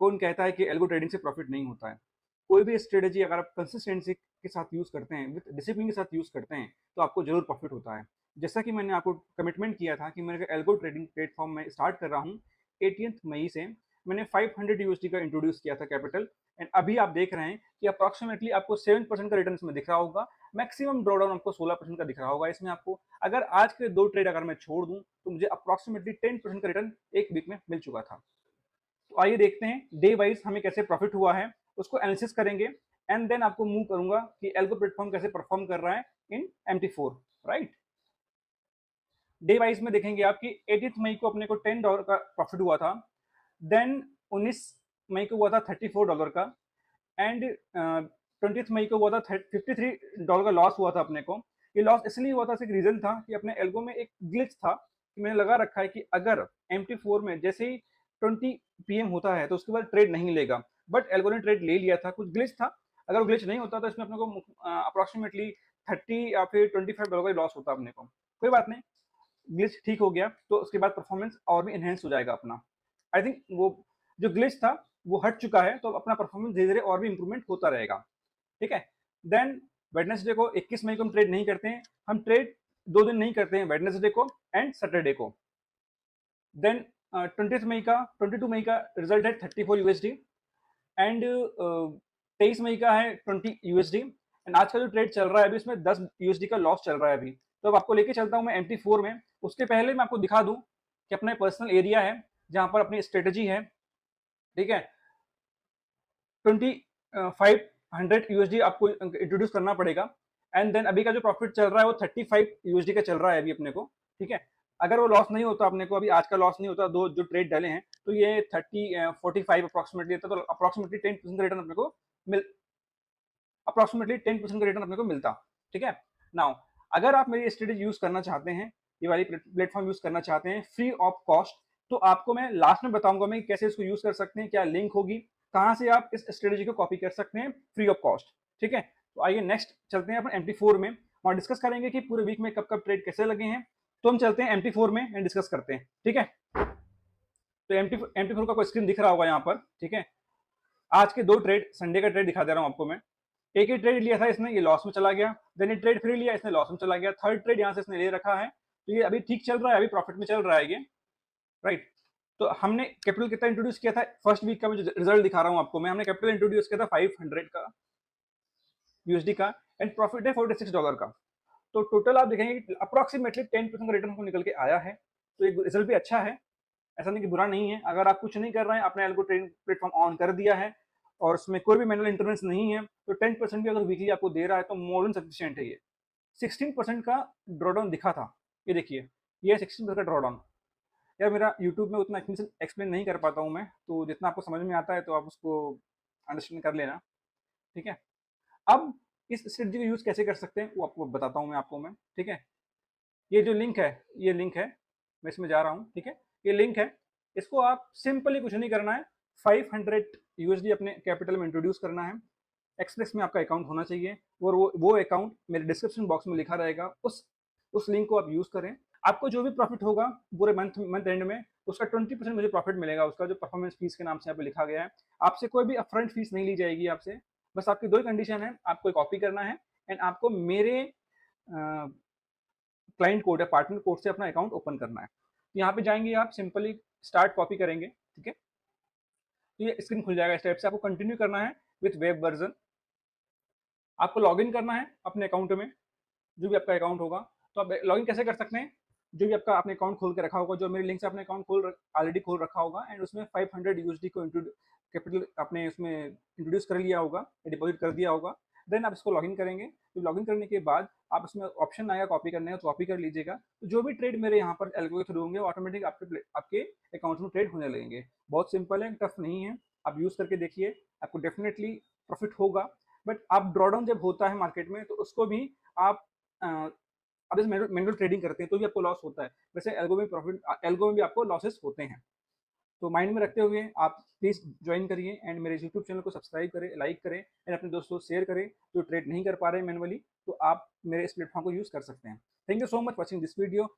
कौन कहता है कि एल्गो ट्रेडिंग से प्रॉफिट नहीं होता है? कोई भी स्ट्रेटजी अगर आप कंसिस्टेंसी के साथ यूज़ करते हैं, विद डिसिप्लिन के साथ यूज़ करते हैं, तो आपको ज़रूर प्रॉफिट होता है। जैसा कि मैंने आपको कमिटमेंट किया था कि मैं एल्गो ट्रेडिंग प्लेटफ़ॉर्म में स्टार्ट कर रहा हूँ 18th मई से। मैंने 500 यूएसडी का इंट्रोड्यूस किया था कैपिटल, एंड अभी आप देख रहे हैं कि अप्रॉक्सिमेटली आपको 7% का रिटर्न इसमें दिख रहा होगा। मैक्सिमम ड्रॉडाउन आपको 16% का दिख रहा होगा इसमें आपको। अगर आज के 2 ट्रेड अगर मैं छोड़ दूँ, तो मुझे अप्रॉक्सिमेटली 10% का रिटर्न 1 वीक में मिल चुका था। तो आइए देखते हैं डे वाइज हमें कैसे प्रॉफिट हुआ है, उसको एनालिसिस करेंगे, एंड देन आपको मूव करूंगा कि एल्गो प्लेटफॉर्म कैसे परफॉर्म कर रहा है इन MT4, राइट। डे वाइज में देखेंगे आप कि 18 मई को अपने को $10 का प्रॉफिट हुआ था, देन 19 मई को हुआ था $34 का, एंड 20 मई को हुआ था $53 का लॉस हुआ था अपने को। ये लॉस इसलिए हुआ था, सिर्फ रीजन था कि अपने एल्गो में एक ग्लिच था कि मैंने लगा रखा है कि अगर MT4 में जैसे ही 20 PM होता है तो उसके बाद ट्रेड नहीं लेगा, बट एल्गो ने ट्रेड ले लिया था, कुछ ग्लिच था। अगर वो ग्लिच नहीं होता तो इसमें अपने को अप्रोक्सीमेटली 30 या फिर $25 का लॉस होता अपने को। कोई बात नहीं, ग्लिच ठीक हो गया तो उसके बाद परफॉर्मेंस और भी एनहेंस हो जाएगा अपना। आई थिंक वो जो ग्लिच था वो हट चुका है, तो अपना परफॉर्मेंस धीरे धीरे और भी इंप्रूवमेंट होता रहेगा। ठीक है। देन वेडनेसडे को 21 मई को हम ट्रेड नहीं करते हैं, हम ट्रेड 2 दिन नहीं करते हैं, वेडनेसडे को एंड सैटरडे को। देन 22 मई का रिजल्ट है 34 यूएसडी, एंड 23 मई का है 20 यूएसडी, एंड आज का जो ट्रेड चल रहा है अभी इसमें 10 यूएसडी का लॉस चल रहा है अभी। तो अब आपको लेके चलता हूं मैं MT4 में। उसके पहले मैं आपको दिखा दूं कि अपना पर्सनल एरिया है जहां पर अपनी स्ट्रेटेजी है। ठीक है। 2500 यूएसडी आपको इंट्रोड्यूस करना पड़ेगा, एंड देन अभी का जो प्रॉफिट चल रहा है वो 35 यूएसडी का चल रहा है अभी अपने को। ठीक है। अगर वो लॉस नहीं होता अपने को, अभी आज का लॉस नहीं होता, दो जो ट्रेड डाले हैं, तो ये 45 अप्रोक्सीमेटली होता, तो अप्रोक्सीमेटली 10% का रिटर्न अपने को मिल अप्रोक्सीमेटली 10% का रिटर्न अपने को मिलता। ठीक है। नाउ अगर आप मेरी स्ट्रेटेजी यूज करना चाहते हैं, ये वाली प्लेटफॉर्म यूज करना चाहते हैं फ्री ऑफ कॉस्ट, तो आपको मैं लास्ट में बताऊंगा मैं कैसे इसको यूज कर सकते हैं, क्या लिंक होगी, कहां से आप इस स्ट्रेटेजी को कॉपी कर सकते हैं फ्री ऑफ कॉस्ट। ठीक है। तो आइए नेक्स्ट चलते हैं अपन MT4 में, और डिस्कस करेंगे कि पूरे वीक में कब कब ट्रेड कैसे लगे हैं। तो हम चलते हैं MT4 में एंड डिस्कस करते हैं। ठीक है। तो MT4 का कोई स्क्रीन दिख रहा होगा यहाँ पर। ठीक है। आज के 2 ट्रेड, संडे का ट्रेड दिखा दे रहा हूं आपको मैं। एक ही ट्रेड लिया था इसने, ये लॉस में चला गया। देन ये ट्रेड फिर लिया इसने, लॉस में चला गया। थर्ड ट्रेड यहाँ से इसने ले रखा है, तो ये अभी ठीक चल रहा है, अभी प्रॉफिट में चल रहा है ये, राइट। तो हमने कैपिटल कितना इंट्रोड्यूस किया था फर्स्ट वीक का, मैं जो रिजल्ट दिखा रहा हूँ आपको मैं, हमने कैपिटल इंट्रोड्यूस किया था 500 का यूएसडी का, एंड प्रॉफिट है $46 का। तो टोटल आप देखेंगे अप्रोक्सीमेटली 10% का रिटर्न को निकल के आया है। तो एक रिजल्ट भी अच्छा है, ऐसा नहीं कि बुरा नहीं है। अगर आप कुछ नहीं कर रहे हैं, आपने एल्गो ट्रेडिंग प्लेटफॉर्म ऑन कर दिया है और उसमें कोई भी मैनुअल इंटरवेंस नहीं है, तो 10% भी अगर वीकली आपको दे रहा है तो मोर देन सफिशियंट है ये। 16% का ड्रॉडाउन दिखा था, ये देखिए, ये 16% का ड्रॉडाउन। यार मेरा यूट्यूब में उतना एक्सप्लेन नहीं कर पाता हूँ मैं, तो जितना आपको समझ में आता है तो आप उसको अंडरस्टैंड कर लेना। ठीक है। अब इस स्ट्रेटजी को यूज कैसे कर सकते हैं वो आपको बताता हूँ मैं आपको मैं। ठीक है। ये जो लिंक है, ये लिंक है, मैं इसमें जा रहा हूँ। ठीक है। ये लिंक है, इसको आप सिंपली कुछ नहीं करना है, 500 यूएसडी अपने कैपिटल में इंट्रोड्यूस करना है। एक्सप्रेस में आपका अकाउंट होना चाहिए, और वो अकाउंट मेरे डिस्क्रिप्शन बॉक्स में लिखा रहेगा, उस लिंक को आप यूज करें। आपको जो भी प्रॉफिट होगा पूरे मंथ एंड में, उसका 20% मुझे प्रॉफिट मिलेगा, उसका जो परफॉर्मेंस फीस के नाम से यहाँ पे लिखा गया है। आपसे कोई भी अपफ्रंट फीस नहीं ली जाएगी आपसे, बस आपकी 2 ही कंडीशन है, आपको कॉपी करना है, एंड आपको मेरे क्लाइंट कोड या पार्टनर कोड से अपना अकाउंट ओपन करना है। तो यहाँ पे जाएंगे आप, सिंपली स्टार्ट कॉपी करेंगे। ठीक है। तो ये स्क्रीन खुल जाएगा। स्टेप से आपको कंटिन्यू करना है विथ वेब वर्जन। आपको लॉगिन करना है अपने अकाउंट में, जो भी आपका अकाउंट होगा। तो आप लॉगिन कैसे कर सकते हैं, जो भी आपका आपने अकाउंट खोल के रखा होगा, जो मेरे लिंक से आपने अकाउंट ऑलरेडी खोल रखा होगा, एंड उसमें 500 यूएसडी को कैपिटल आपने उसमें इंट्रोड्यूस कर लिया होगा, डिपॉजिट कर दिया होगा। देन आप इसको लॉगिन करेंगे। तो लॉगिन करने के बाद आप उसमें ऑप्शन आएगा कॉपी करने का, तो कॉपी कर लीजिएगा। तो जो भी ट्रेड मेरे यहाँ पर एल्गो के थ्रू होंगे, ऑटोमेटिक आपके अकाउंट में ट्रेड होने लगेंगे। बहुत सिंपल है, टफ नहीं है। आप यूज करके देखिए, आपको डेफिनेटली प्रॉफिट होगा। बट आप ड्रॉडाउन जब होता है मार्केट में, तो उसको भी आप अब इस मैनुअल ट्रेडिंग करते हैं तो भी आपको लॉस होता है। वैसे एल्गो में भी आपको लॉसेस होते हैं। तो माइंड में रखते हुए आप प्लीज ज्वाइन करिए, एंड मेरे यूट्यूब चैनल को सब्सक्राइब करें, लाइक करें, एंड अपने दोस्तों शेयर करें जो ट्रेड नहीं कर पा रहे हैं मैनुअली, तो आप मेरे इस प्लेटफॉर्म को यूज कर सकते हैं। Thank you so much watching this video.